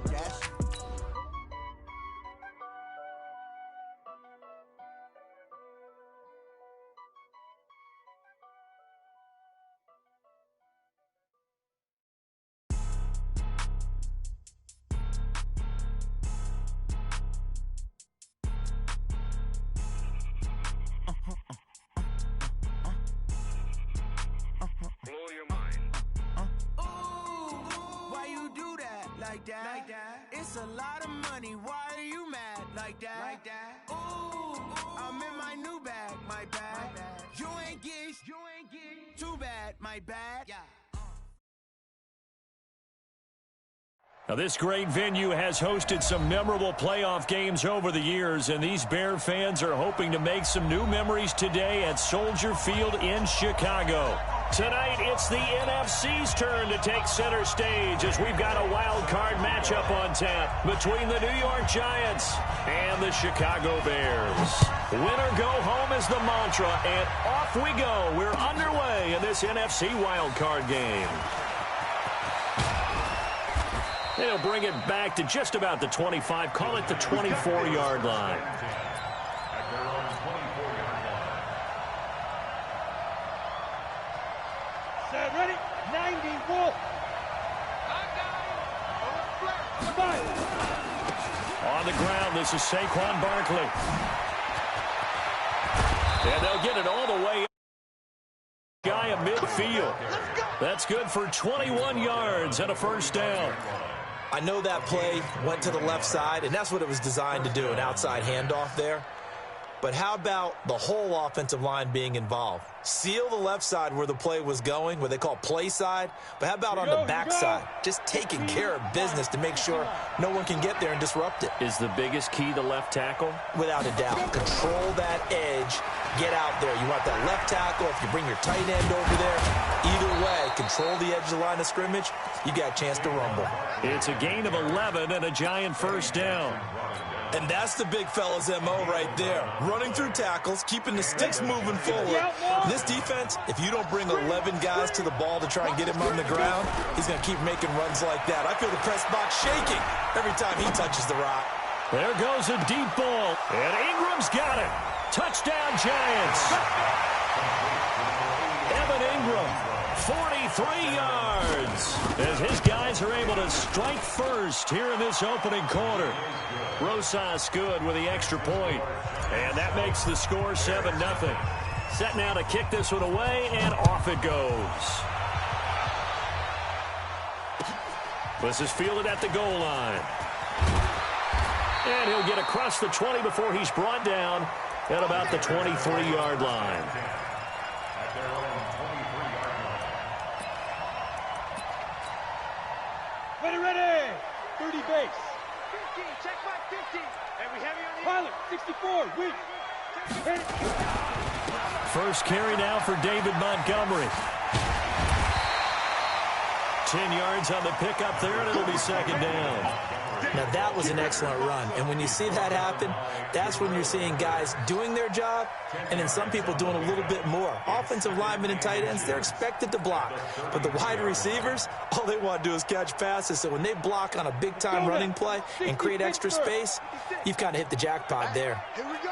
Dash. Like that. It's a lot of money. Why are you mad like that? Ooh, I'm in my new bag, my bad. You ain't get too bad, my bad. Yeah. Now, this great venue has hosted some memorable playoff games over the years, and these Bear fans are hoping to make some new memories today at Soldier Field in Chicago. Tonight, it's the NFC's turn to take center stage as we've got a wild card matchup on tap between the New York Giants and the Chicago Bears. Winner go home is the mantra, and off we go. We're underway in this NFC wild card game. They'll bring it back to just about the 25, call it the 24-yard line. Set, ready, 90, Wolf. On the ground, this is Saquon Barkley. And they'll get it all the way guy of midfield. That's good for 21 yards and a first down. I know that play went to the left side, and that's what it was designed to do, an outside handoff there. But how about the whole offensive line being involved? Seal the left side where the play was going, what they call play side. But how about on the back side? Just taking care of business to make sure no one can get there and disrupt it. Is the biggest key the left tackle? Without a doubt. Control that edge. Get out there. You want that left tackle. If you bring your tight end over there, either way, control the edge of the line of scrimmage, you got a chance to rumble. It's a gain of 11 and a Giant first down. And that's the big fella's MO right there. Running through tackles, keeping the sticks moving forward. This defense, if you don't bring 11 guys to the ball to try and get him on the ground, he's going to keep making runs like that. I feel the press box shaking every time he touches the rock. There goes a deep ball, and Ingram's got it. Touchdown, Giants. Evan Ingram, 43 yards, as his guys are able to strike first here in this opening quarter. Rosas good with the extra point, and that makes the score 7-0. Set now to kick this one away, and off it goes. This is fielded at the goal line. And he'll get across the 20 before he's brought down at about the 23-yard line. Ready. 30 base. 50, check my 50. And we have you on the Pilot, 64, weak. First carry now for David Montgomery. 10 yards on the pickup there, and it'll be second down. Now, that was an excellent run. And when you see that happen, that's when you're seeing guys doing their job and then some people doing a little bit more. Offensive linemen and tight ends, they're expected to block. But the wide receivers, all they want to do is catch passes. So when they block on a big-time running play and create extra space, you've kind of hit the jackpot there. Here we go.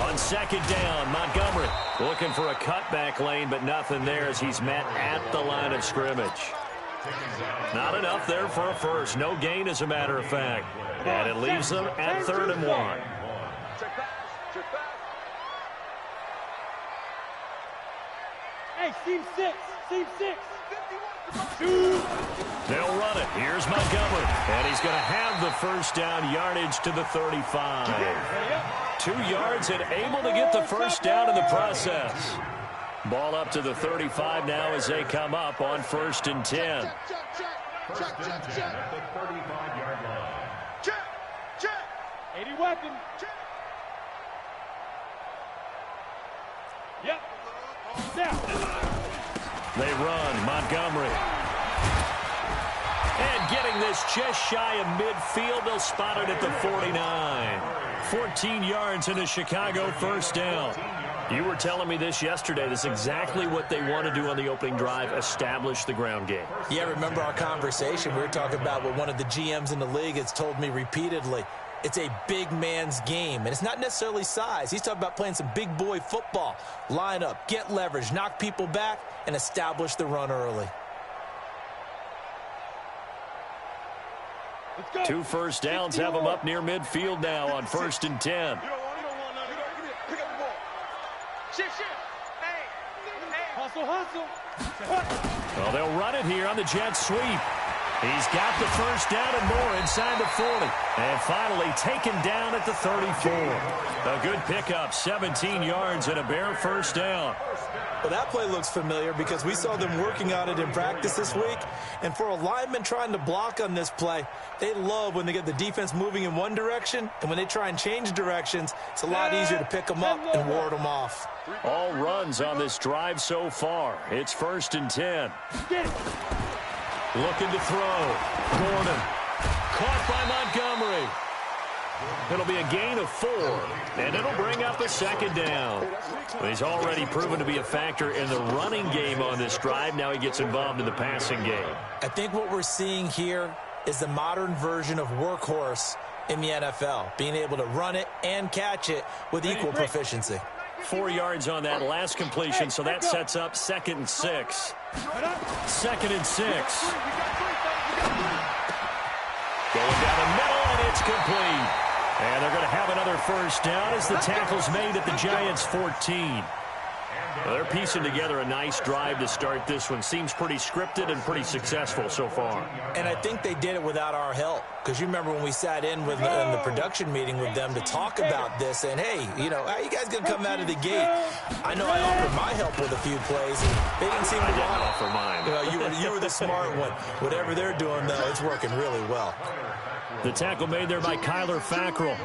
On second down, Montgomery looking for a cutback lane, but nothing there as he's met at the line of scrimmage. Not enough there for a first. No gain, as a matter of fact. And it leaves them at 3rd and 1. Hey, seam 6. They'll run it. Here's Montgomery. And he's going to have the first down, yardage to the 35. 2 yards and able to get the first down in the process. Ball up to the 35 now as they come up on 1st and 10. Check. 80 weapon. Yep. Down. They run. Montgomery. And getting this just shy of midfield, they'll spot it at the 49. 14 yards into Chicago, first down. You were telling me this yesterday. This is exactly what they want to do on the opening drive, establish the ground game. Yeah, remember our conversation? We were talking about what one of the GMs in the league has told me repeatedly. It's a big man's game, and it's not necessarily size. He's talking about playing some big boy football. Line up, get leverage, knock people back, and establish the run early. 2 first downs have them up near midfield now on 1st and 10. Hustle. Well, they'll run it here on the jet sweep. He's got the first down and more inside the 40. And finally taken down at the 34. A good pickup, 17 yards and a Bear first down. Well, that play looks familiar because we saw them working on it in practice this week. And for a lineman trying to block on this play, they love when they get the defense moving in one direction. And when they try and change directions, it's a lot easier to pick them up and ward them off. All runs on this drive so far. It's 1st and 10. Looking to throw. Gordon. Caught by Montgomery. It'll be a gain of 4, and it'll bring up a 2nd down. He's already proven to be a factor in the running game on this drive. Now he gets involved in the passing game. I think what we're seeing here is the modern version of workhorse in the NFL, being able to run it and catch it with equal proficiency. 4 yards on that last completion, so that sets up 2nd and 6. 2nd and 6. Going down the middle, and it's complete. And they're going to have another first down as the tackle's made at the Giants' 14. Well, they're piecing together a nice drive to start this one. Seems pretty scripted and pretty successful so far. And I think they did it without our help. Because you remember when we sat in with in the production meeting with them to talk about this, and hey, you know, how you guys going to come out of the gate? I know I offered my help with a few plays, and they didn't seem to want it. Offer mine. You know, you were the smart one. Whatever they're doing, though, it's working really well. The tackle made there by Kyler Fackrell.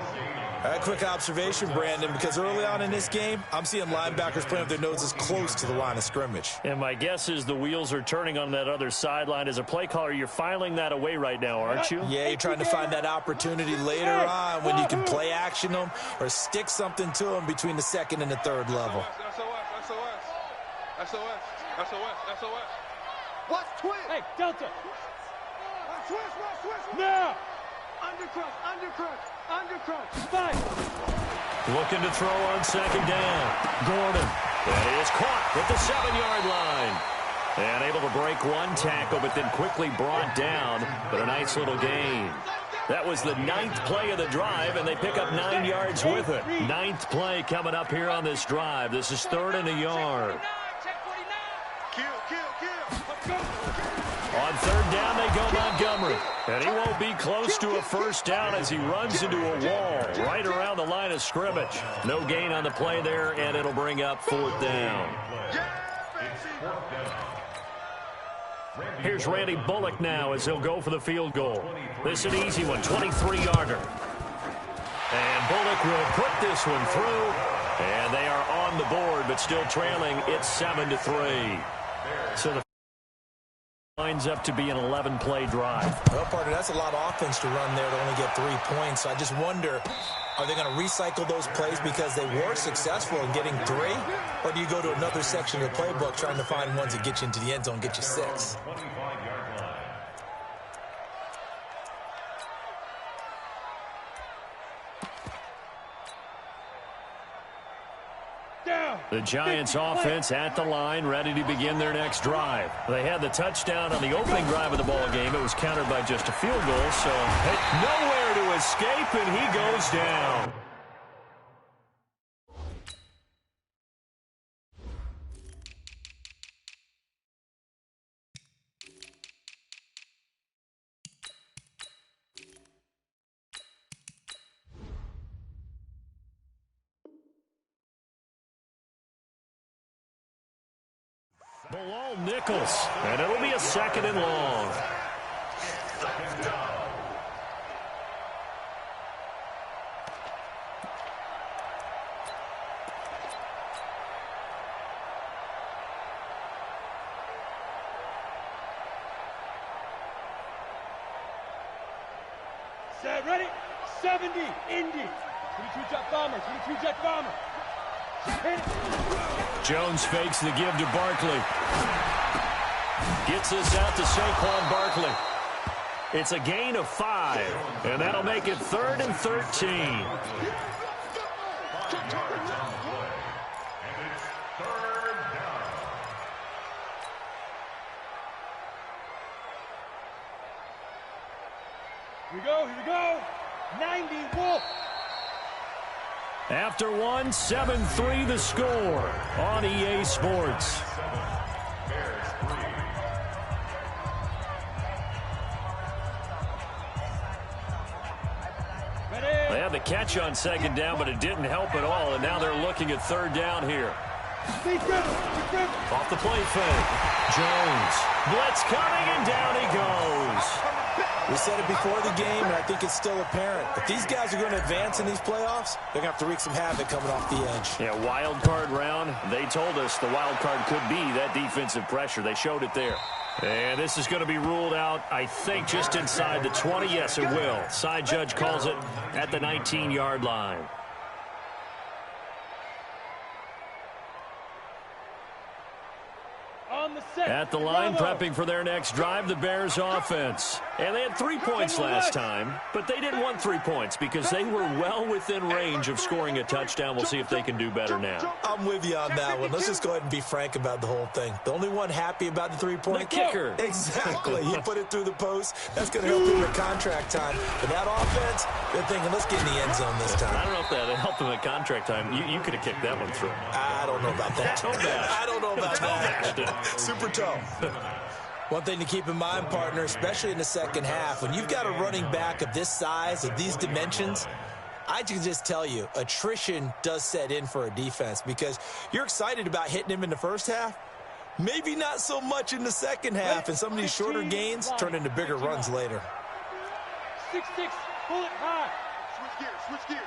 A quick observation, Brandon, because early on in this game, I'm seeing linebackers playing with their noses close to the line of scrimmage. And my guess is the wheels are turning on that other sideline. As a play caller, you're filing that away right now, aren't you? Yeah, you're trying to find that opportunity later on when you can play action them or stick something to them between the 2nd and the 3rd level. SOS. Watch twist. Hey, Delta. Twist. Now. Undercrunch. 5. Looking to throw on 2nd down. Gordon. That is caught at the 7-yard line. And able to break one tackle, but then quickly brought down. But a nice little gain. That was the 9th play of the drive, and they pick up 9 yards with it. 9th play coming up here on this drive. This is 3rd and a yard. Kill. On 3rd down, they go Montgomery. And he won't be close to a first down as he runs into a wall right around the line of scrimmage. No gain on the play there, and it'll bring up 4th down. Here's Randy Bullock now as he'll go for the field goal. This is an easy one, 23-yarder. And Bullock will put this one through. And they are on the board, but still trailing. It's 7-3. So the lines up to be an 11-play drive. Well, partner, that's a lot of offense to run there to only get 3 points. So I just wonder, are they going to recycle those plays because they were successful in getting 3? Or do you go to another section of the playbook trying to find ones that get you into the end zone, get you 6? The Giants offense at the line, ready to begin their next drive. They had the touchdown on the opening drive of the ball game. It was countered by just a field goal, so nowhere to escape, and he goes down. Below Nichols, and it'll be a 2nd and long. Set, ready? 70, Indy. 22 jet bomber. Jones fakes the give to Barkley. Gets this out to Saquon Barkley. It's a gain of 5, and that'll make it 3rd and 13. Here we go. 90 Wolf. After 1, 7-3 the score on EA Sports. They had the catch on 2nd down, but it didn't help at all, and now they're looking at 3rd down here. Off the play fake. Jones. Blitz coming, and down he goes. We said it before the game, and I think it's still apparent. If these guys are going to advance in these playoffs, they're going to have to wreak some havoc coming off the edge. Yeah, wild card round. They told us the wild card could be that defensive pressure. They showed it there. And this is going to be ruled out, I think, just inside the 20. Yes, it will. Side judge calls it at the 19-yard line. At the line, prepping for their next drive, the Bears offense. And they had 3 points last time, but they didn't want 3 points because they were well within range of scoring a touchdown. We'll see if they can do better now. I'm with you on that one. Let's just go ahead and be frank about the whole thing. The only one happy about the 3-point kicker. Exactly. He put it through the post. That's going to help him at contract time. But that offense, they're thinking, let's get in the end zone this time. I don't know if that helped him at contract time. You could have kicked that one through. I don't know about that. I don't know about that. Super tough. One thing to keep in mind, partner, especially in the second half, when you've got a running back of this size, of these dimensions, I can just tell you, attrition does set in for a defense because you're excited about hitting him in the first half. Maybe not so much in the second half, and some of these shorter gains turn into bigger runs later. 6-6, pull it high. Switch gears.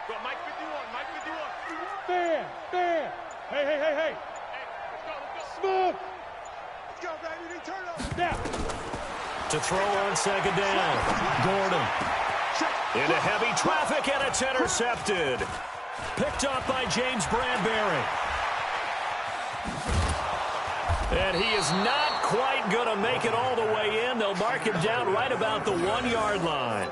Go, Mike 51. Bam. Hey. Let's go. Smooth. Let's go, baby. They turn up. Now. To throw on 2nd down, Gordon. Into heavy traffic, and it's intercepted. Picked up by James Bradbury. And he is not quite going to make it all the way in. They'll mark him down right about the 1-yard line.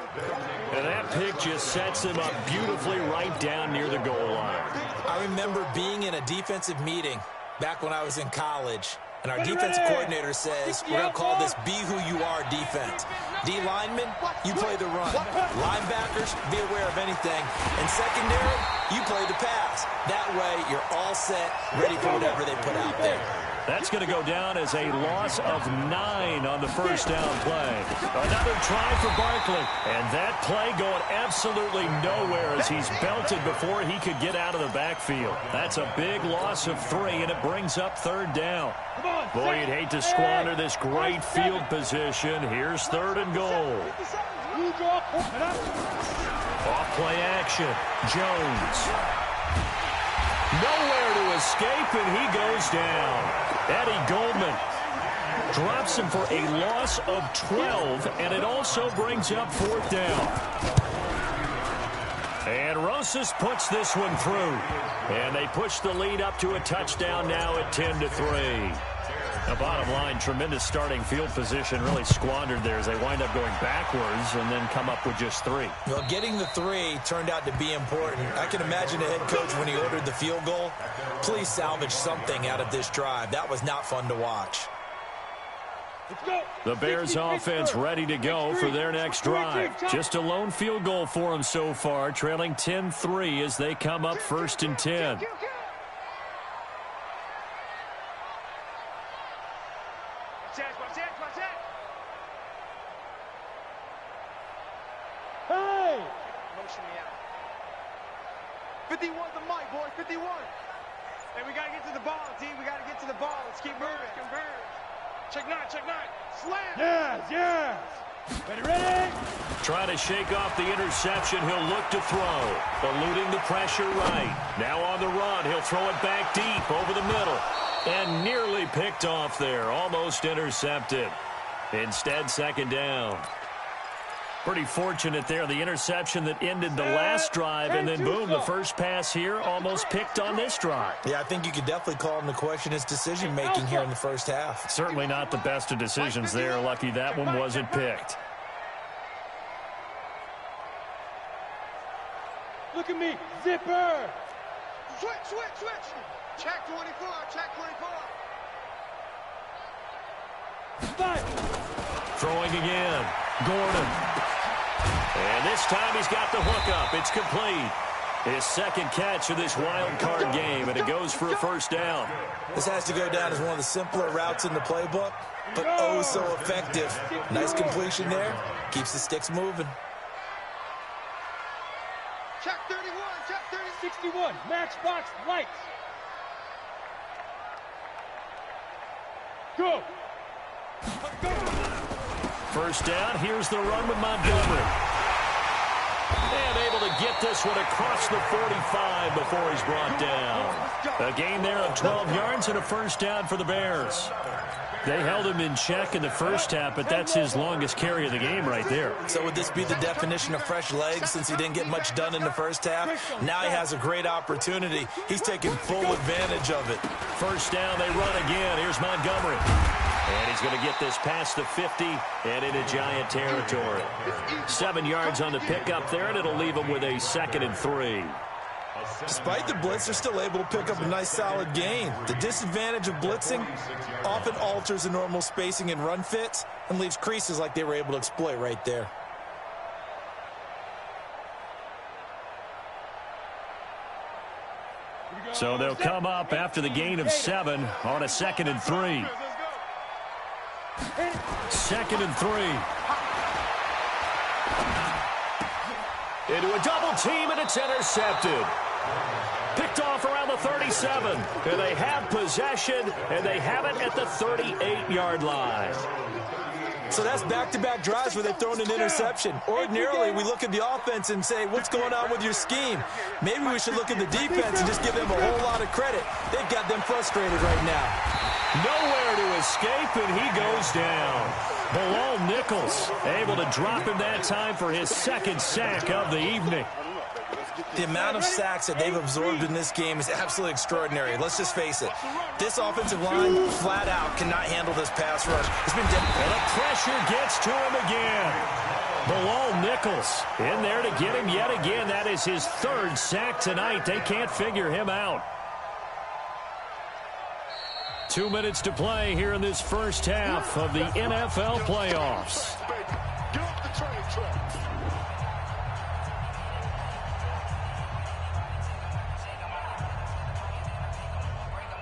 And that pick just sets him up beautifully right down near the goal line. I remember being in a defensive meeting back when I was in college, and our defensive coordinator says, we're going to call this be who you are defense. D linemen, you play the run. Linebackers, be aware of anything. And secondary, you play the pass. That way, you're all set, ready for whatever they put out there. That's going to go down as a loss of 9 on the first down play. Another try for Barkley. And that play going absolutely nowhere as he's belted before he could get out of the backfield. That's a big loss of 3, and it brings up 3rd down. Boy, you'd hate to squander this great field position. Here's 3rd and goal. Off play action. Jones. Nowhere to escape, and he goes down. Eddie Goldman drops him for a loss of 12, and it also brings up 4th down. And Rosas puts this one through. And they push the lead up to a touchdown now at 10-3. The bottom line, tremendous starting field position, really squandered there as they wind up going backwards and then come up with just 3. Well, getting the 3 turned out to be important. I can imagine the head coach when he ordered the field goal. Please salvage something out of this drive. That was not fun to watch. The Bears offense ready to go for their next drive. Just a lone field goal for them so far, trailing 10-3 as they come up 1st and 10. Hey! Motion me out. 51 the mic, boy. 51. Hey, we got to get to the ball, D. We got to get to the ball. Let's keep moving. Check 9. Slam. Yes. Ready? Trying to shake off the interception. He'll look to throw. Eluding the pressure right. Now on the run. He'll throw it back deep over the middle. And nearly picked off there. Almost intercepted. Instead, 2nd down. Pretty fortunate there, the interception that ended the last drive, and then boom, the first pass here almost picked on this drive. Yeah, I think you could definitely call him to question his decision-making here in the first half. Certainly not the best of decisions there. Lucky that one wasn't picked. Look at me, zipper. Switch. Check 24, check 24. Throwing again. Gordon. And this time he's got the hook up. It's complete. His second catch of this wild card game, and it goes for a first down. This has to go down as one of the simpler routes in the playbook, but oh so effective. Nice completion there. Keeps the sticks moving. Check 31, check 30. 61, matchbox lights. Go. First down, here's the run with Montgomery. And able to get this one across the 45 before he's brought down. A gain there of 12 yards and a first down for the Bears. They held him in check in the first half, but that's his longest carry of the game right there. So would this be the definition of fresh legs since he didn't get much done in the first half? Now he has a great opportunity. He's taking full advantage of it. First down, they run again. Here's Montgomery. And he's going to get this past the 50 and into Giant territory. 7 yards on the pickup there, and it'll leave him with a 2nd and 3. Despite the blitz, they're still able to pick up a nice solid gain. The disadvantage of blitzing often alters the normal spacing and run fits and leaves creases like they were able to exploit right there. So they'll come up after the gain of 7 on a 2nd and 3. 2nd and 3. Into a double team, and it's intercepted. Picked off around the 37. And they have possession, and they have it at the 38-yard line. So that's back-to-back drives where they've thrown an interception. Ordinarily, we look at the offense and say, what's going on with your scheme? Maybe we should look at the defense and just give them a whole lot of credit. They've got them frustrated right now. Nowhere to escape, and he goes down. Bilal Nichols able to drop him that time for his 2nd sack of the evening. The amount of sacks that they've absorbed in this game is absolutely extraordinary. Let's just face it. This offensive line, flat out, cannot handle this pass rush. It's been difficult. And the pressure gets to him again. Bilal Nichols in there to get him yet again. That is his 3rd sack tonight. They can't figure him out. 2 minutes to play here in this first half of the NFL playoffs.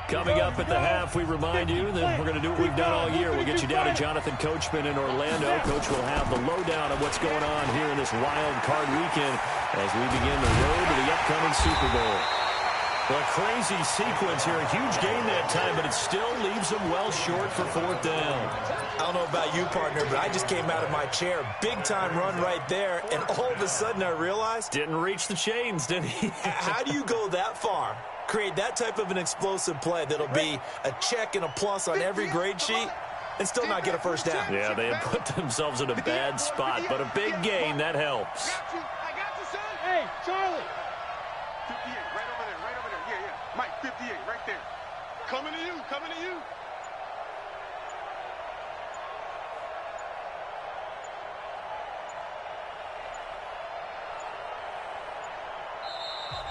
Coming up at the half, we remind you that we're going to do what we've done all year. We'll get you down to Jonathan Coachman in Orlando. Coach will have the lowdown of what's going on here in this wild card weekend as we begin the road to the upcoming Super Bowl. Well, a crazy sequence here. A huge gain that time, but it still leaves them well short for 4th down. I don't know about you, partner, but I just came out of my chair. Big-time run right there, and all of a sudden I realized... Didn't reach the chains, did he? How do you go that far? Create that type of an explosive play that'll be a check and a plus on every grade sheet and still not get a first down. Yeah, they have put themselves in a bad spot, but a big gain, that helps. I got you, son. Hey, Charlie. 58, right over there. Yeah. Mike, 58, right there. Coming to you.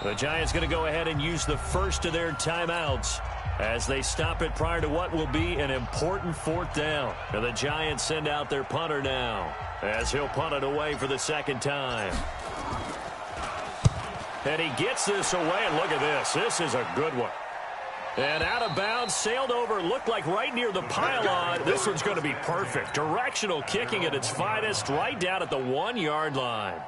The Giants going to go ahead and use the first of their timeouts as they stop it prior to what will be an important 4th down. And the Giants send out their punter now as he'll punt it away for the 2nd time. And he gets this away, and look at this. This is a good one. And out of bounds, sailed over, looked like right near the pylon. This one's going to be perfect. Directional kicking at its finest, right down at the 1-yard line.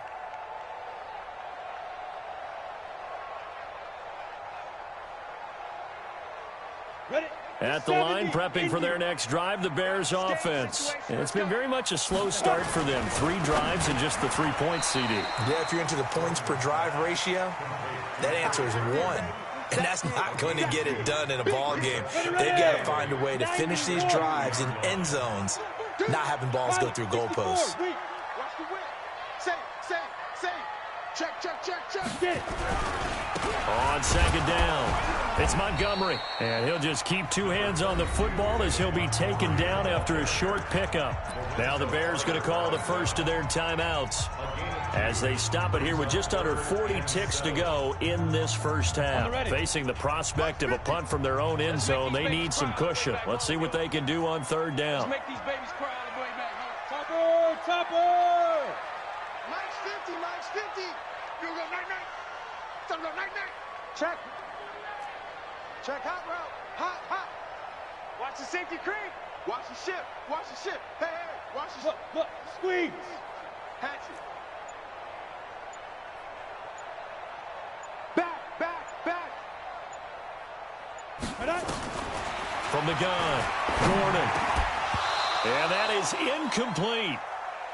At the line, prepping for their next drive, the Bears offense. And it's been very much a slow start for them. 3 drives and just the 3 points, CD. Yeah, if you're into the points per drive ratio, that answer is 1. And that's not going to get it done in a ball game. They've got to find a way to finish these drives in end zones, not having balls go through goalposts. Get it. On second down, it's Montgomery. And he'll just keep two hands on the football as he'll be taken down after a short pickup. Now the Bears going to call the first of their timeouts as they stop it here with just under 40 ticks to go in this first half. Facing the prospect of a punt from their own end zone, they need some cushion. Let's see what they can do on third down. Let's make these babies cry all the way back. Topper, Topper. Mike's 50, Mike's 50. You go night-night. Tell him go night-night. Check. Check hot route. Hot, hot. Watch the safety creep. Watch the ship. Watch the ship. Hey, hey, watch the ship. Look, squeeze. Hatchet. Back. From the gun, Gordon. And that is incomplete.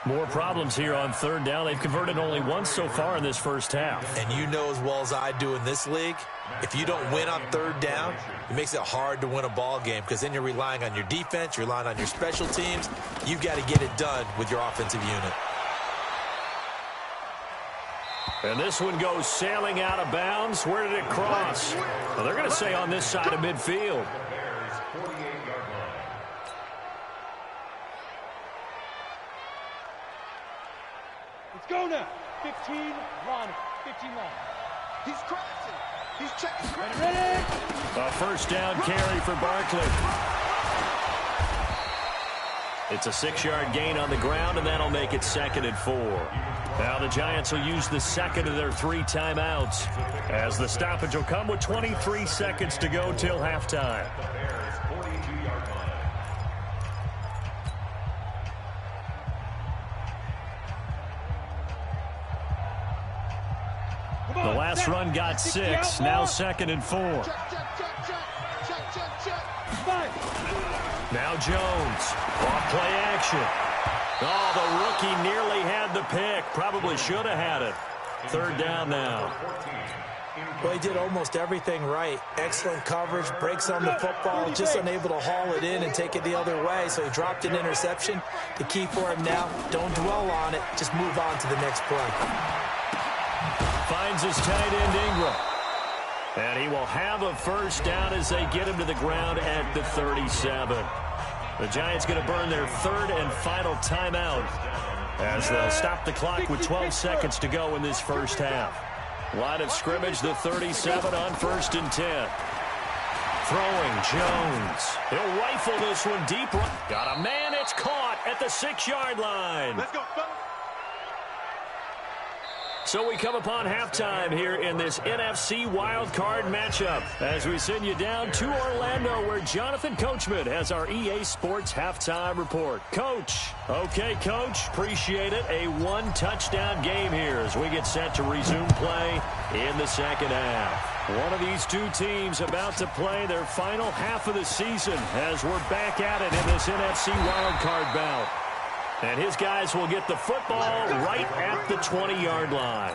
More problems here on third down. They've converted only once so far in this first half. And you know as well as I do in this league, if you don't win on third down, it makes it hard to win a ball game because then you're relying on your defense, you're relying on your special teams. You've got to get it done with your offensive unit. And this one goes sailing out of bounds. Where did it cross? Well, they're going to say on this side of midfield. Let's go now. 15 line. He's crashing. He's checking. Ready? A first down carry for Barkley. It's a 6-yard gain on the ground, and that'll make it 2nd and 4. Now the Giants will use the second of their 3 timeouts as the stoppage will come with 23 seconds to go till halftime. The last run got 6, now 2nd and 4. Now Jones, off play action. Oh, the rookie nearly had the pick. Probably should have had it. Third down now. Well, he did almost everything right. Excellent coverage, breaks on the football, just unable to haul it in and take it the other way. So he dropped an interception. The key for him now, don't dwell on it. Just move on to the next play. Finds his tight end Ingram. And he will have a first down as they get him to the ground at the 37. The Giants going to burn their 3rd and final timeout as they'll stop the clock with 12 seconds to go in this first half. Line of scrimmage, the 37 on 1st and 10. Throwing Jones. He'll rifle this one deep. Got a man. It's caught at the 6-yard line. Let's go, fellas. So we come upon halftime here in this NFC wildcard matchup as we send you down to Orlando where Jonathan Coachman has our EA Sports halftime report. Coach. Okay, Coach. Appreciate it. A 1-touchdown game here as we get set to resume play in the second half. One of these two teams about to play their final half of the season as we're back at it in this NFC wildcard bout. And his guys will get the football right at the 20-yard line.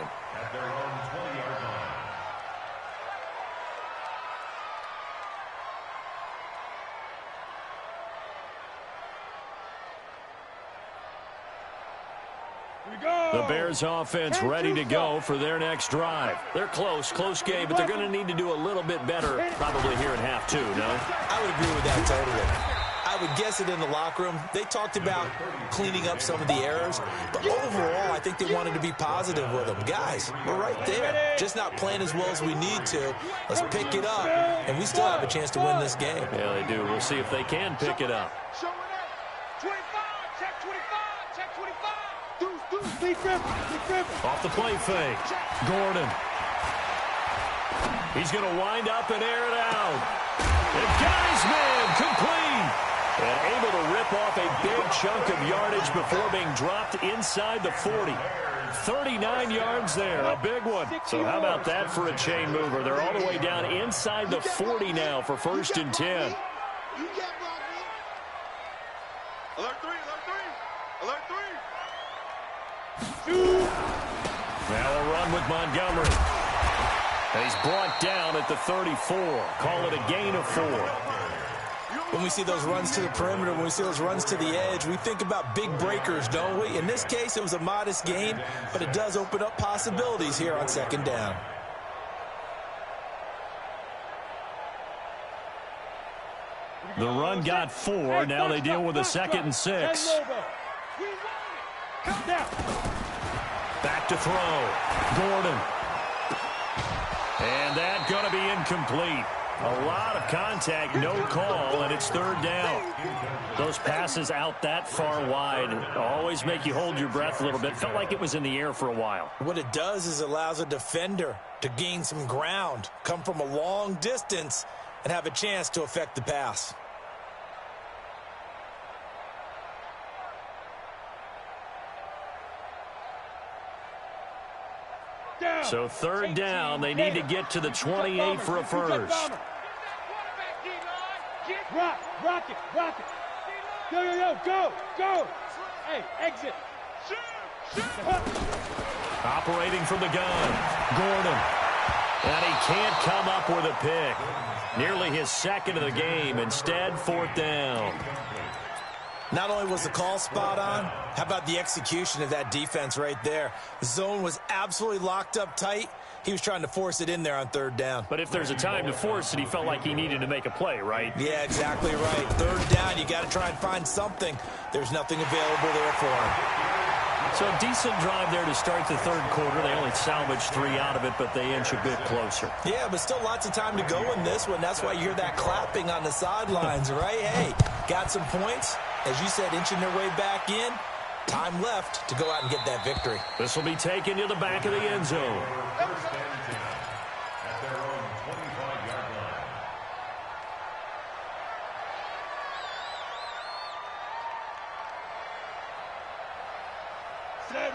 The Bears offense ready to go for their next drive. They're close game, but they're going to need to do a little bit better probably here in half 2, no? I would agree with that totally. I would guess it in the locker room. They talked about cleaning up some of the errors, but overall, I think they wanted to be positive with them. Guys, we're right there. Just not playing as well as we need to. Let's pick it up, and we still have a chance to win this game. Yeah, they do. We'll see if they can pick it up. Showing up. 25. Check 25. Check 25. Deuce. Lee Griffin. Off the play fake. Gordon. He's going to wind up and air it out. And Geisman complete. And able to rip off a big chunk of yardage before being dropped inside the 40. 39 yards there, a big one. So how about that for a chain mover? They're all the way down inside the 40 now for 1st and 10. Alert 3. Alert 3. Now a run with Montgomery. And he's brought down at the 34. Call it a gain of 4. When we see those runs to the perimeter, when we see those runs to the edge, we think about big breakers, don't we? In this case, it was a modest gain, but it does open up possibilities here on second down. The run got 4. Now they deal with a 2nd and 6. Back to throw. Gordon. And that's going to be incomplete. A lot of contact, no call, and it's 3rd down. Those passes out that far wide always make you hold your breath a little bit. Felt like it was in the air for a while. What it does is it allows a defender to gain some ground, come from a long distance, and have a chance to affect the pass. So 3rd down, they need to get to the 28 for a first. Rock it. Go. Hey, exit. Operating from the gun, Gordon. And he can't come up with a pick. Nearly his 2nd of the game. Instead, 4th down. Not only was the call spot on, how about the execution of that defense right there? The zone was absolutely locked up tight. He was trying to force it in there on 3rd down. But if there's a time to force it, he felt like he needed to make a play, right? Yeah, exactly right. 3rd down, you got to try and find something. There's nothing available there for him. So a decent drive there to start the 3rd quarter. They only salvaged 3 out of it, but they inch a bit closer. Yeah, but still lots of time to go in this one. That's why you hear that clapping on the sidelines, right? Hey, got some points. As you said, inching their way back in. Time left to go out and get that victory. This will be taken to the back of the end zone.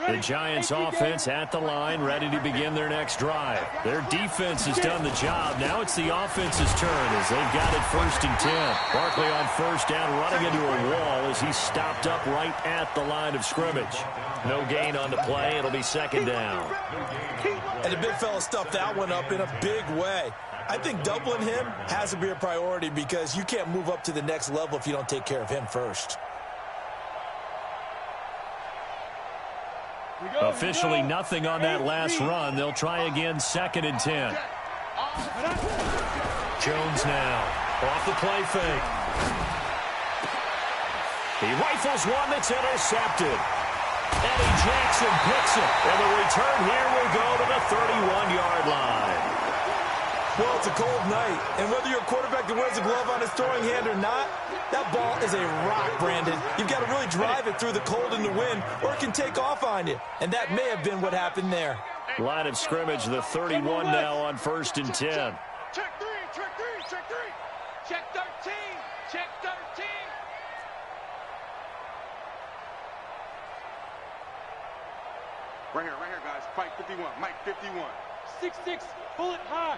The Giants offense at the line, ready to begin their next drive. Their defense has done the job. Now it's the offense's turn as they've got it 1st and 10. Barkley on 1st down, running into a wall as he's stopped up right at the line of scrimmage. No gain on the play. It'll be 2nd down. And the big fella stuffed that one up in a big way. I think doubling him has to be a priority because you can't move up to the next level if you don't take care of him first. Officially nothing on that last run. They'll try again 2nd and 10. Jones now off the play fake. He rifles one that's intercepted. Eddie Jackson picks it. And the return here will go to the 31-yard line. Well, it's a cold night, and whether you're a quarterback that wears a glove on his throwing hand or not, that ball is a rock, Brandon. You've got to really drive it through the cold and the wind, or it can take off on you. And that may have been what happened there. Line of scrimmage, the 31 now on 1st and 10. Check 3. Check 13. Check 13. Right here, guys. Fight 51. Mike 51. 6'6", pull it high.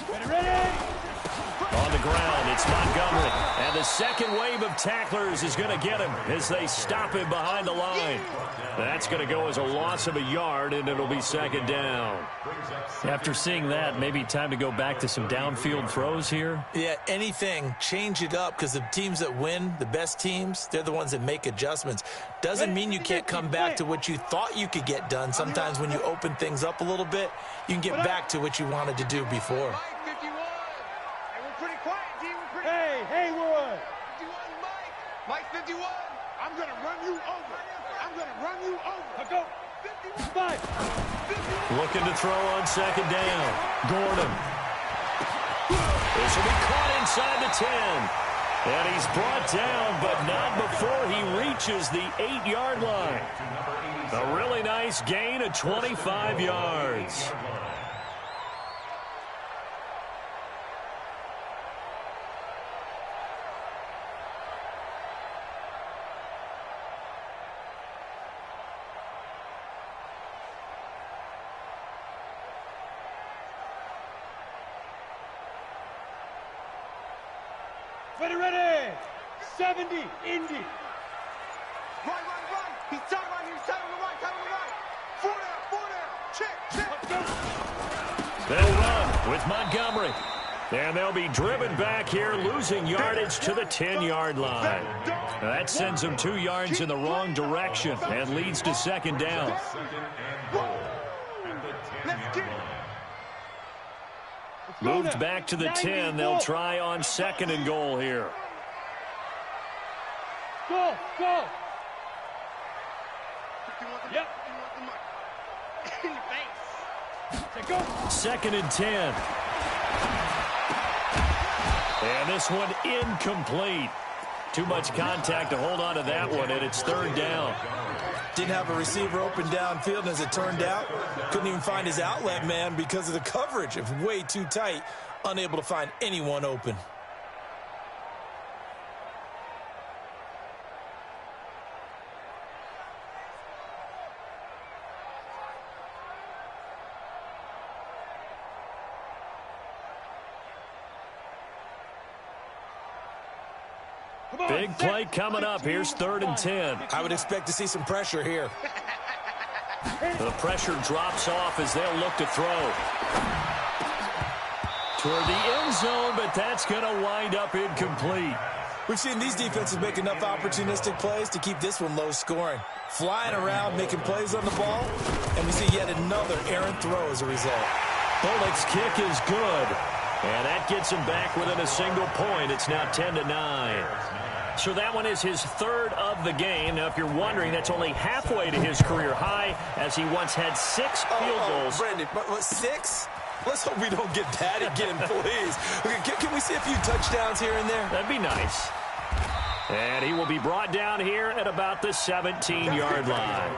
Ready? On the ground, it's Montgomery. And the 2nd wave of tacklers is going to get him as they stop him behind the line. That's going to go as a loss of a yard, and it'll be 2nd down. After seeing that, maybe time to go back to some downfield throws here? Yeah, anything. Change it up because the teams that win, the best teams, they're the ones that make adjustments. Doesn't mean you can't come back to what you thought you could get done. Sometimes when you open things up a little bit, you can get back to what you wanted to do before. Mike 51. Hey, we're pretty quiet, D. Hey, Haywood. 51, Mike 51. I'm going to run you over. Let's go. 5. Looking to throw on 2nd down. Gordon. This will be caught inside the 10. And he's brought down, but not before he reaches the 8-yard line. A really nice gain of 25 yards. Ready. 70, Indy. Run. He's tight right here. Tight on the right. 4 down. Check. They'll run with Montgomery. And they'll be driven back here, losing yardage to the 10-yard line. That sends them 2 yards in the wrong direction and leads to second down. Moved back to the 10. They'll try on second and goal here. Go, go. Yep. Second and 10. And this one incomplete. Too much contact to hold on to that one, and it's third down. Didn't have a receiver open downfield, and as it turned out, couldn't even find his outlet man because of the coverage. It was way too tight, unable to find anyone open. Big play coming up. Here's third and 10. I would expect to see some pressure here. The pressure drops off as they'll look to throw. Toward the end zone, but that's going to wind up incomplete. We've seen these defenses make enough opportunistic plays to keep this one low scoring. Flying around, making plays on the ball, and we see yet another errant throw as a result. Bullock's kick is good, and that gets him back within a single point. It's now 10-9. So that one is his third of the game. Now, if you're wondering, that's only halfway to his career high, as he once had 6 field goals. Brandon, what, 6? Let's hope we don't get that again, please. Okay, can we see a few touchdowns here and there? That'd be nice. And he will be brought down here at about the 17-yard line.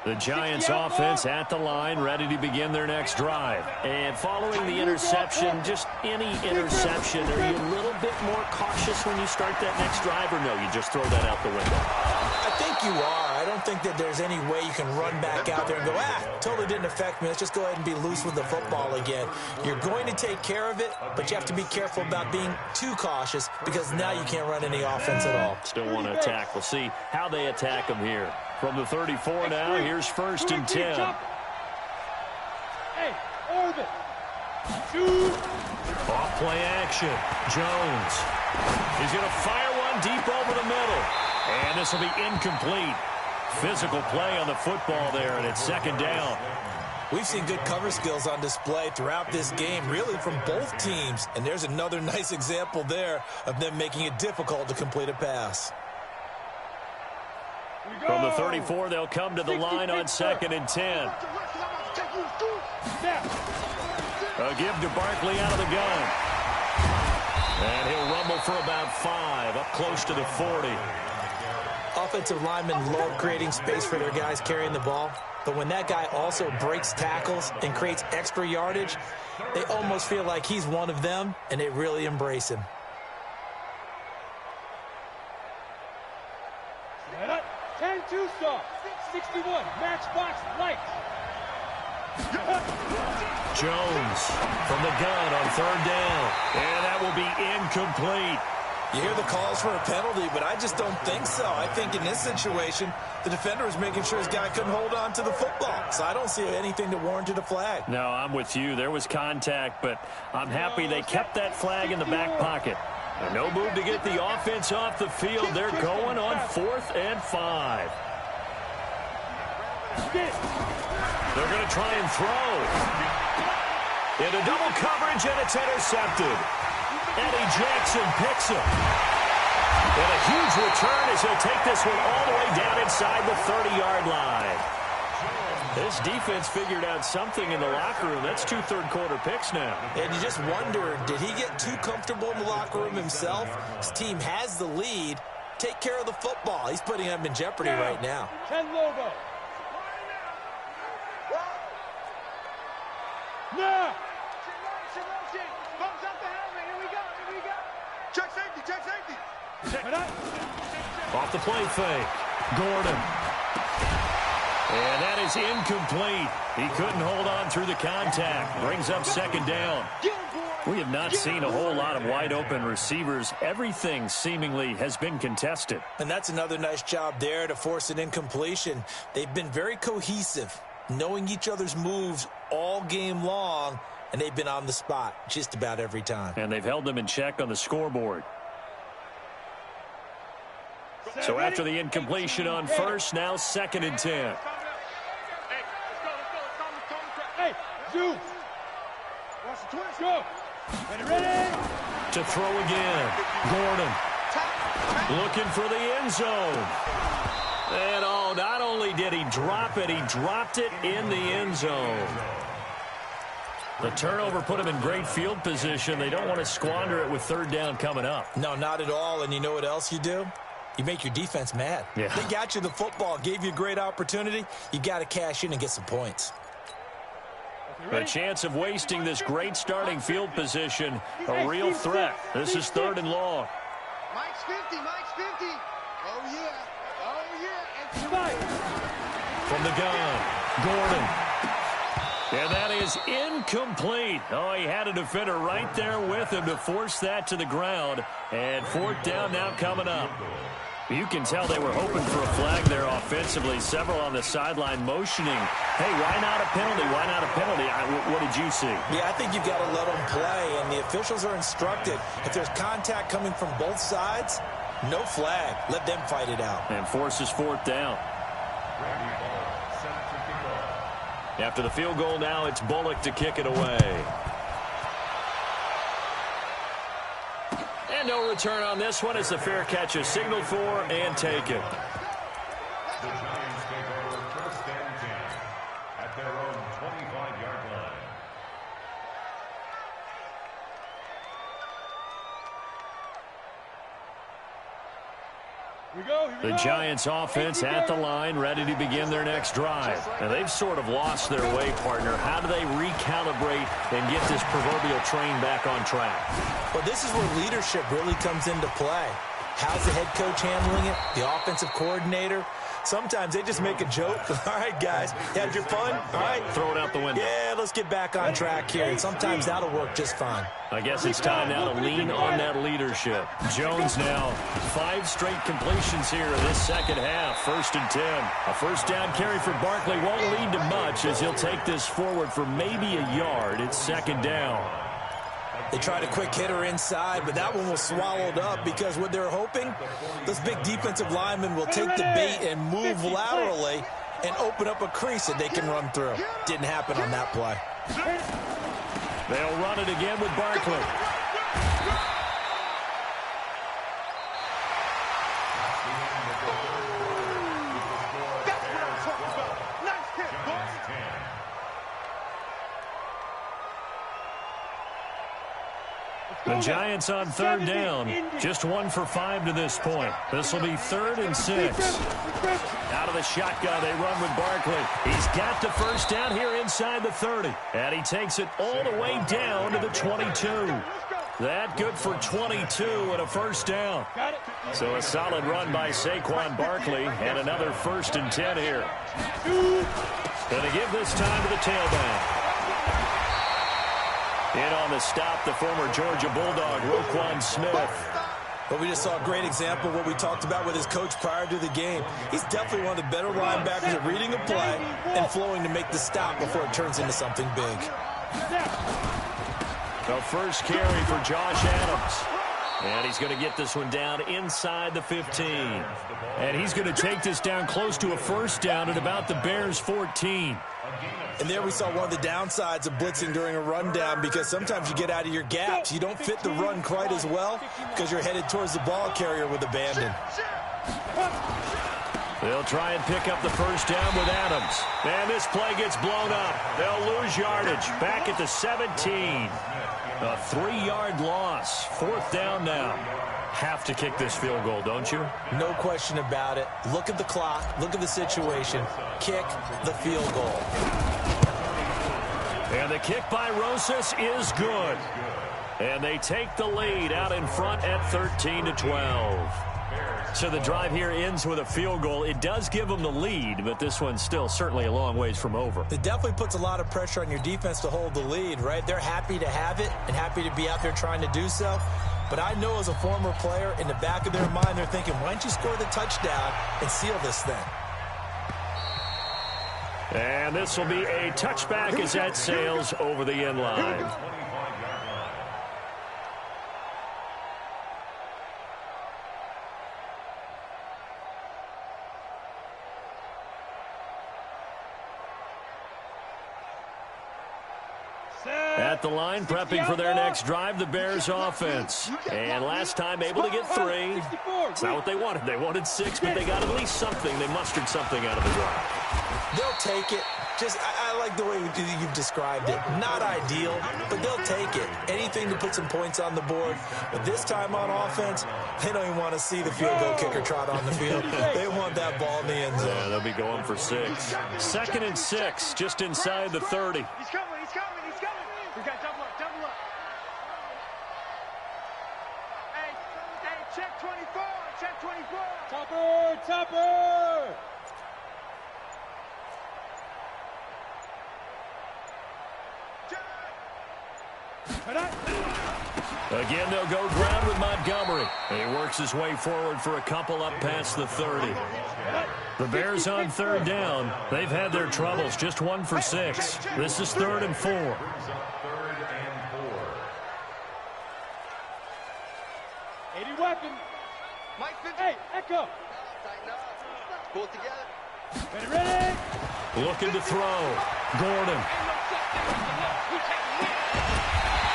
The Giants offense at the line, ready to begin their next drive. And following the interception, just any interception, are you a little bit more cautious when you start that next drive, or no, you just throw that out the window? I think you are. I don't think that there's any way you can run back out there and go, totally didn't affect me. Let's just go ahead and be loose with the football again. You're going to take care of it, but you have to be careful about being too cautious because now you can't run any offense at all. Still want to attack. We'll see how they attack them here. From the 34 now, here's first and 10. Hey, orbit. Shoot. Off play action. Jones. He's going to fire one deep over the middle. And this will be incomplete. Physical play on the football there, and it's second down. We've seen good cover skills on display throughout this game, really from both teams. And there's another nice example there of them making it difficult to complete a pass. From the 34, they'll come to the line on second and 10. A give to Barkley out of the gun. And he'll rumble for about 5, up close to the 40. Offensive linemen love creating space for their guys carrying the ball. But when that guy also breaks tackles and creates extra yardage, they almost feel like he's one of them, and they really embrace him. 10-2 saw. 61. Matchbox lights. Jones from the gun on third down. And that will be incomplete. You hear the calls for a penalty, but I just don't think so. I think in this situation, the defender was making sure his guy couldn't hold on to the football. So I don't see anything that warranted a flag. No, I'm with you. There was contact, but I'm happy they kept that flag in the back pocket. And no move to get the offense off the field. They're going on 4th and 5. They're going to try and throw. Into double coverage, and it's intercepted. Eddie Jackson picks him. And a huge return as he'll take this one all the way down inside the 30-yard line. This defense figured out something in the locker room. That's 2 third-quarter picks now. And you just wonder, did he get too comfortable in the locker room himself? His team has the lead. Take care of the football. He's putting them in jeopardy right now. 10 logo. No! Bumps up the helmet. Here we go. Here we go. Check safety. Check safety. Off the play fake. Gordon. And that is incomplete. He couldn't hold on through the contact. Brings up second down. We have not seen a whole lot of wide-open receivers. Everything seemingly has been contested. And that's another nice job there to force an incompletion. They've been very cohesive, knowing each other's moves all game long, and they've been on the spot just about every time. And they've held them in check on the scoreboard. So after the incompletion on first, now 2nd and 10. Hey, Zeus. Go. Ready? To throw again. Gordon. Looking for the end zone. And not only did he drop it, he dropped it in the end zone. The turnover put him in great field position. They don't want to squander it with 3rd down coming up. No, not at all. And you know what else you do? You make your defense mad. Yeah. They got you the football, gave you a great opportunity. You got to cash in and get some points. The chance of wasting this great starting field position, a real threat. This is 3rd and long. Mike's 50, Mike's 50. Oh, yeah. Oh, yeah. From the gun, Gordon. And that is incomplete. Oh, he had a defender right there with him to force that to the ground. And 4th down now coming up. You can tell they were hoping for a flag there offensively. Several on the sideline motioning. Hey, why not a penalty? Why not a penalty? What did you see? Yeah, I think you've got to let them play, and the officials are instructed. If there's contact coming from both sides, no flag. Let them fight it out. And forces 4th down. After the field goal now, it's Bullock to kick it away. And no return on this one as the fair catch is signaled for and taken. The Giants take over 1st and 10 at their own 25-yard line. The Giants offense at the line, ready to begin their next drive. And they've sort of lost their way, partner. How do they recalibrate and get this proverbial train back on track? Well, this is where leadership really comes into play. How's the head coach handling it? The offensive coordinator? Sometimes they just make a joke. All right, guys, you had your fun? All right. Throw it out the window. Yeah, let's get back on track here. And sometimes that'll work just fine. I guess it's time now to lean on that leadership. Jones now, 5 straight completions here in this second half. 1st and 10. A 1st down carry for Barkley won't lead to much as he'll take this forward for maybe a yard. It's 2nd down. They tried a quick hitter inside, but that one was swallowed up because what they're hoping, this big defensive lineman will take the bait and move laterally and open up a crease that they can run through. Didn't happen on that play. They'll run it again with Barkley. The Giants on 3rd down, just 1 for 5 to this point. This will be 3rd and 6. Out of the shotgun, they run with Barkley. He's got the 1st down here inside the 30. And he takes it all the way down to the 22. That good for 22 and a 1st down. So a solid run by Saquon Barkley and another 1st and 10 here. Going to give this time to the tailback. In on the stop, the former Georgia Bulldog, Roquan Smith. But we just saw a great example of what we talked about with his coach prior to the game. He's definitely one of the better linebackers at reading a play and flowing to make the stop before it turns into something big. The first carry for Josh Adams. And he's going to get this one down inside the 15. And he's going to take this down close to a 1st down at about the Bears' 14. And there we saw one of the downsides of blitzing during a rundown because sometimes you get out of your gaps. You don't fit the run quite as well because you're headed towards the ball carrier with abandon. They'll try and pick up the 1st down with Adams. And this play gets blown up. They'll lose yardage back at the 17. A 3-yard loss. 4th down now. Have to kick this field goal, don't you? No question about it. Look at the clock. Look at the situation. Kick the field goal. And the kick by Rosas is good. And they take the lead out in front at 13-12. So the drive here ends with a field goal. It does give them the lead, but this one's still certainly a long ways from over. It definitely puts a lot of pressure on your defense to hold the lead, right? They're happy to have it and happy to be out there trying to do so. But I know as a former player, in the back of their mind, they're thinking, why don't you score the touchdown and seal this thing? And this will be a touchback as that sails over the end line. At the line, prepping for their next drive, the Bears offense. And last time able to get 3. It's not what they wanted. They wanted 6, but they got at least something. They mustered something out of the drive. They'll take it. I like the way you've described it. Not ideal, but they'll take it. Anything to put some points on the board. But this time on offense, they don't even want to see the field goal kicker trot on the field. They want that ball in the end zone. Yeah, they'll be going for 6. 2nd and 6, just inside the 30. He's coming. We got double up. Hey, check 24. Topper. Again, they'll go ground with Montgomery. And he works his way forward for a couple up past the 30. The Bears on 3rd down. They've had their troubles, just 1 for 6. This is 3rd and 4. Weapon. Hey, Echo. Pull it together. Ready. Looking to throw. Gordon.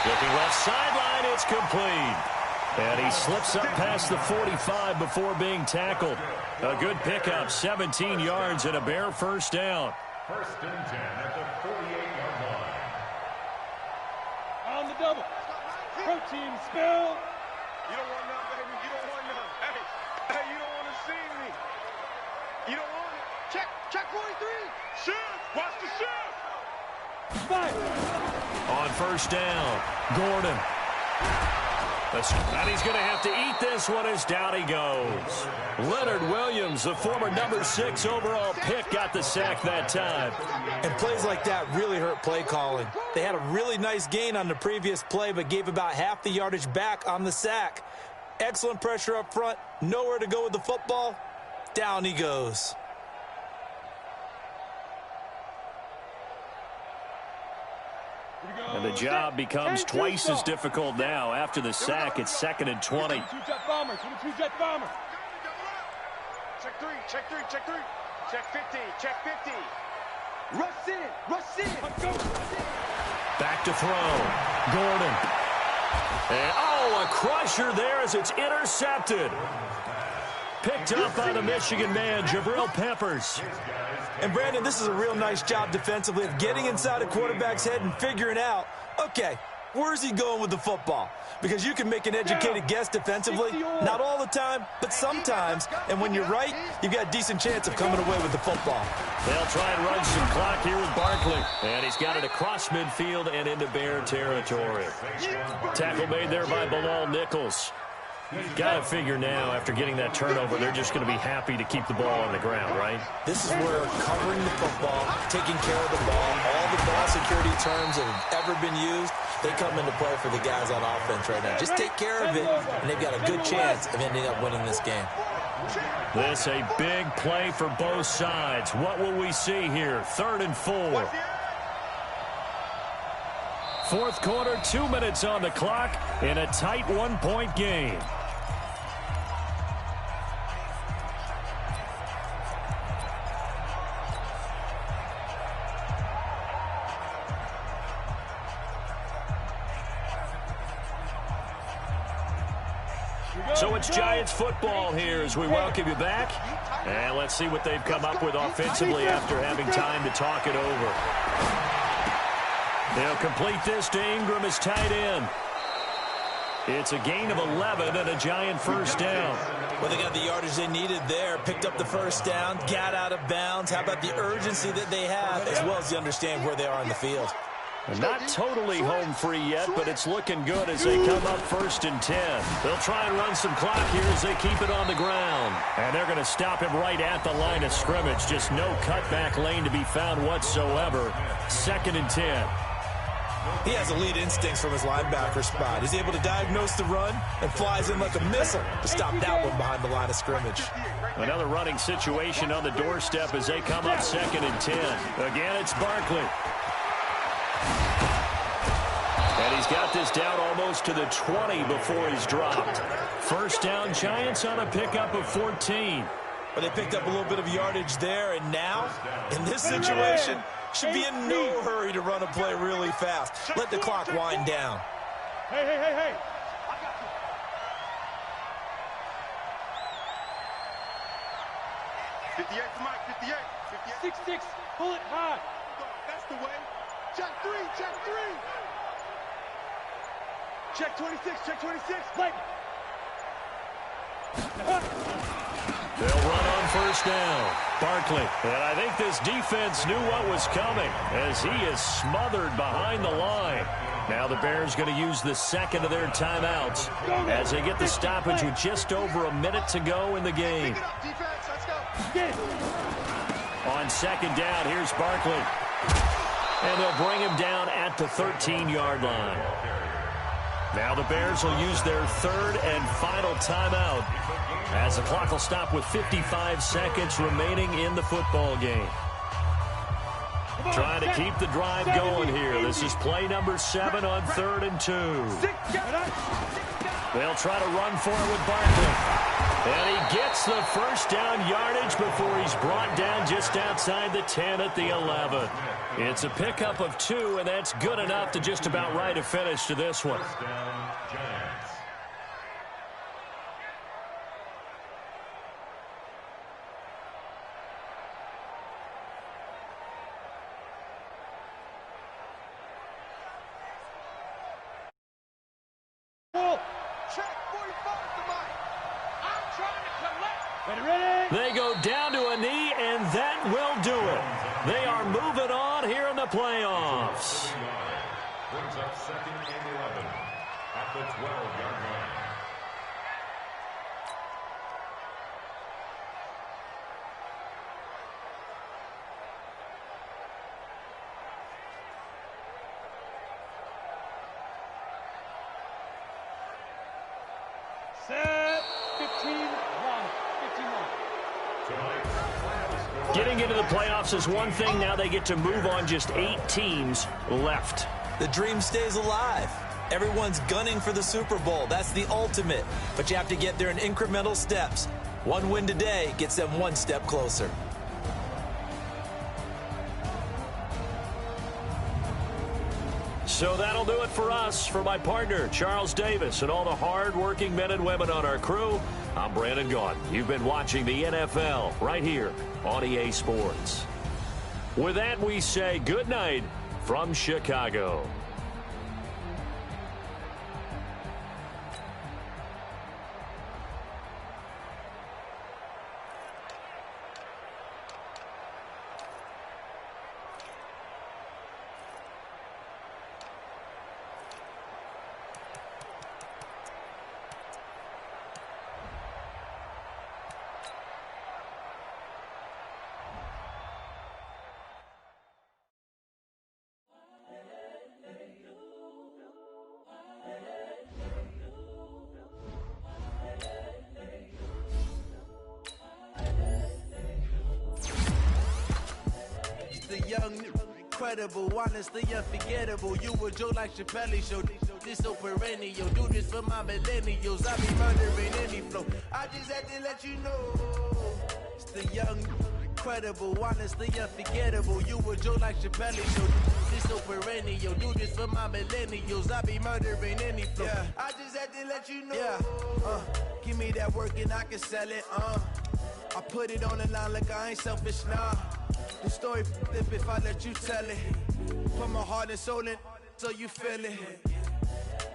Looking left sideline. It's complete. And he slips up past the 45 before being tackled. A good pickup, 17 yards and a Bear first down. 1st and 10 at the 48-yard line. On the double. Protein spill. You don't want none, baby. You don't want none. Hey, you don't want to see me. You don't want it. Check 43. Shift. Watch the shift. Fire. On 1st down, Gordon. And he's going to have to eat this one as down he goes. Leonard Williams, the former number 6 overall pick, got the sack that time. And plays like that really hurt play calling. They had a really nice gain on the previous play, but gave about half the yardage back on the sack. Excellent pressure up front. Nowhere to go with the football. Down he goes. And the job becomes twice as difficult now. After the sack, it's 2nd and 20. 22-jet bomber. Check 3. Check 50. Rush in. Back to throw. Gordon. And, a crusher there as it's intercepted. Picked up by the Michigan man, Jabril Peppers. And, Brandon, this is a real nice job defensively of getting inside a quarterback's head and figuring out, okay, where's he going with the football? Because you can make an educated guess defensively. Not all the time, but sometimes. And when you're right, you've got a decent chance of coming away with the football. They'll try and run some clock here with Barkley. And he's got it across midfield and into Bear territory. Tackle made there by Bilal Nichols. Got to figure now, after getting that turnover, they're just going to be happy to keep the ball on the ground, right? This is where covering the football, taking care of the ball, all the ball security terms that have ever been used, they come into play for the guys on offense right now. Just take care of it, and they've got a good chance of ending up winning this game. This a big play for both sides. What will we see here? 3rd and 4. 4th quarter, 2 minutes on the clock in a tight 1-point game. So it's Giants football here as we welcome you back. And let's see what they've come up with offensively after having time to talk it over. They'll complete this to Ingram as tight end. It's a gain of 11 and a Giant first down. Well, they got the yardage they needed there, picked up the first down, got out of bounds. How about the urgency that they have, as well as the understand where they are in the field? Not totally home free yet, but it's looking good as they come up 1st and 10. They'll try and run some clock here as they keep it on the ground. And they're going to stop him right at the line of scrimmage. Just no cutback lane to be found whatsoever. 2nd and 10. He has elite instincts from his linebacker spot. He's able to diagnose the run and flies in like a missile to stop that one behind the line of scrimmage. Another running situation on the doorstep as they come up 2nd and 10. Again, it's Barkley. And he's got this down almost to the 20 before he's dropped. 1st down, Giants on a pickup of 14. But they picked up a little bit of yardage there, and now, in this situation, should be in no hurry to run a play really fast. Let the clock wind down. Hey. 58 to Mike, 58. 6-6, pull it high. That's the way. Check 3, check 3. Check 26, Blake. They'll run on 1st down. Barkley. And I think this defense knew what was coming as he is smothered behind the line. Now the Bears going to use the 2nd of their timeouts as they get the stoppage with just over a minute to go in the game. On 2nd down, here's Barkley. And they'll bring him down at the 13-yard line. Now the Bears will use their 3rd and final timeout as the clock will stop with 55 seconds remaining in the football game. Trying to keep the drive going here. This is play number 7 on 3rd and 2. They'll try to run for it with Barkley. And he gets the 1st down yardage before he's brought down just outside the 10 at the 11. It's a pickup of 2, and that's good enough to just about write a finish to this one. They go down to a knee, and that will do it. They are moving on here in the playoffs. Brings up 2nd and 11 at the 12-yard line. Set 15-1. Getting into the playoffs is one thing. Now they get to move on just 8 teams left. The dream stays alive. Everyone's gunning for the Super Bowl. That's the ultimate. But you have to get there in incremental steps. One win today gets them one step closer. So that'll do it for us. For my partner, Charles Davis, and all the hard-working men and women on our crew, I'm Brandon Gaudin. You've been watching the NFL right here on EA Sports. With that, we say good night from Chicago. Incredible, honestly unforgettable. You a joke like Chappelle show. This so perennial. Do this for my millennials. I be murdering any flow. I just had to let you know. It's the young, incredible, honestly unforgettable. You a joke like Chappelle show. This so perennial. Do this for my millennials. I be murdering any flow. Yeah. I just had to let you know. Yeah. Give me that work and I can sell it. I put it on the line like I ain't selfish, nah. The story flip if I let you tell it. Put my heart and soul in so you feel it.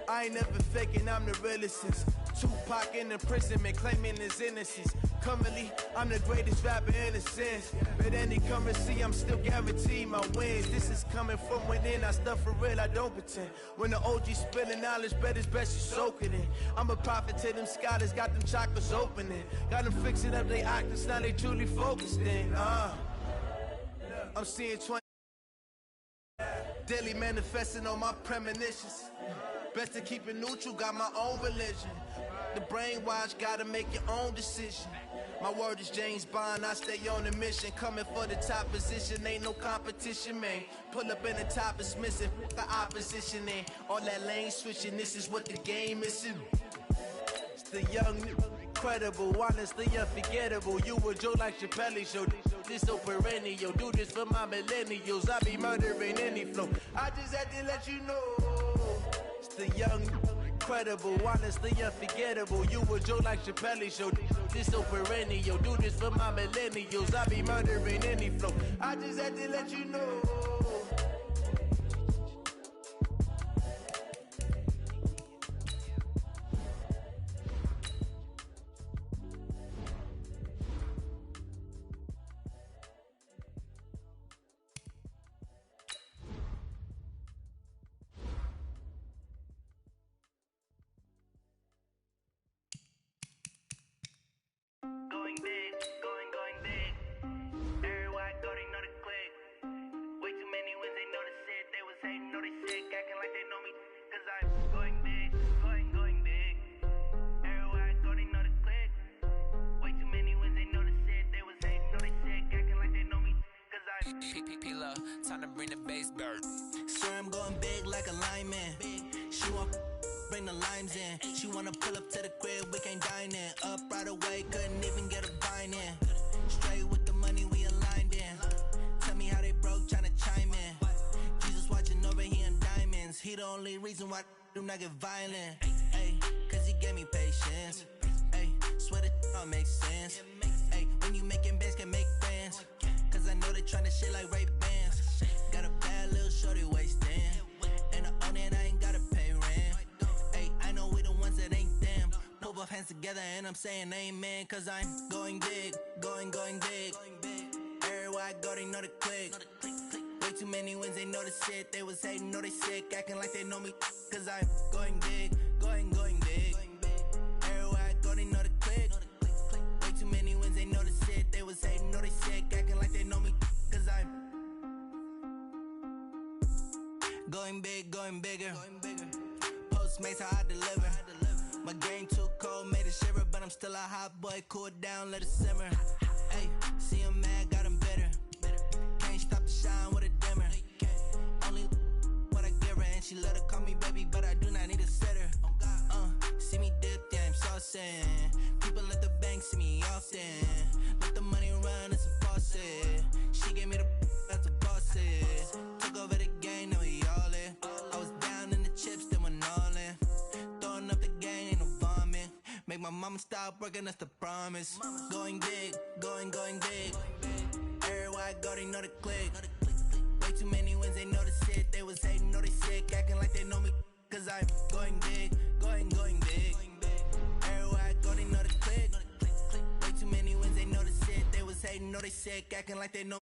I ain't never faking, I'm the realest since Tupac in imprisonment, claiming his innocence. Currently, I'm the greatest rapper in a sense. But any currency, I'm still guaranteed my wins. This is coming from within, I stuff for real, I don't pretend. When the OG spilling knowledge, bet it's best you soak it in. I'm a prophet to them scholars, got them chakras opening. Got them fixing up their octaves, now they truly focused in. I'm seeing 20 daily manifesting on my premonitions. Best to keep it neutral, got my own religion. The brainwash, gotta make your own decision. My word is James Bond, I stay on a mission. Coming for the top position, ain't no competition, man. Pull up in the top is missing, the opposition ain't. All that lane switching, this is what the game is. It's the young, incredible, honestly unforgettable. You a joke like Chappelle show. This so perennial, do this for my millennials. I be murdering any flow. I just had to let you know. It's the young, incredible, honestly unforgettable. You a joke like Chappelle show. This so perennial, do this for my millennials. I be murdering any flow. I just had to let you know. Going big, going big. Everywhere I go, they know the click. Way too many wins, they know the shit. They was hating, know they sick, acting like they know me. Cause I'm going big, going big. Everywhere I go, they know the click. Way too many wins, they know the shit. They was hating, know they sick, acting like they know me. Cause I'm P-P-P-Lo, time to bring the bass bird. Sir, I'm going big like a lineman. She want bring the limes in. She wanna pull up to the crib, we can't dine in. Up right away, couldn't even get a vine in. Straight with the money, we aligned in. Tell me how they broke, tryna chime in. Jesus watching over here in diamonds. He the only reason why do not get violent. Ay, cause he gave me patience. Ay, swear that all makes sense. Ay, when you making bands, can make friends. Cause I know they tryna shit like Ray Bans. Got a bad little shorty wasting. And I own it, I ain't gotta pay rent. Ay, I know we the ones that ain't them. Pull both hands together and I'm saying amen. Cause I'm going big, going big. Everywhere I go, they know the click. Way too many wins, they know the shit. They was hating, know they sick, acting like they know me. Cause I'm going big, going big. Everywhere I go, they know the click. Way too many wins, they know the shit. They was hating, know they sick, acting like they know me. Cause I'm going big, going bigger. Postmates how I deliver. My game too cold, made it shiver, but I'm still a hot boy. Cool it down, let it simmer. Hey, see him mad, got him bitter. Can't stop the shine with a dimmer. Only what I give her, and she let her call me baby, but I do not need a sitter. See me dip, yeah, I'm saucing. People at the bank see me often. Let the money run, it's a faucet. She gave me the that's a boss it. Took over the game, now we all in. I was down in the chips, then went all in. Throwing up the game, ain't no vomit. Make my mama stop working, that's the promise. Going big, going big. Everywhere I go, they know the click. Way too many wins, they know the shit. They was hating, know they sick, acting like they know me. Cause I'm going big, going big. Everywhere I go, they know the click. Way too many wins, they know the shit. They was hating, know they sick, acting like they know.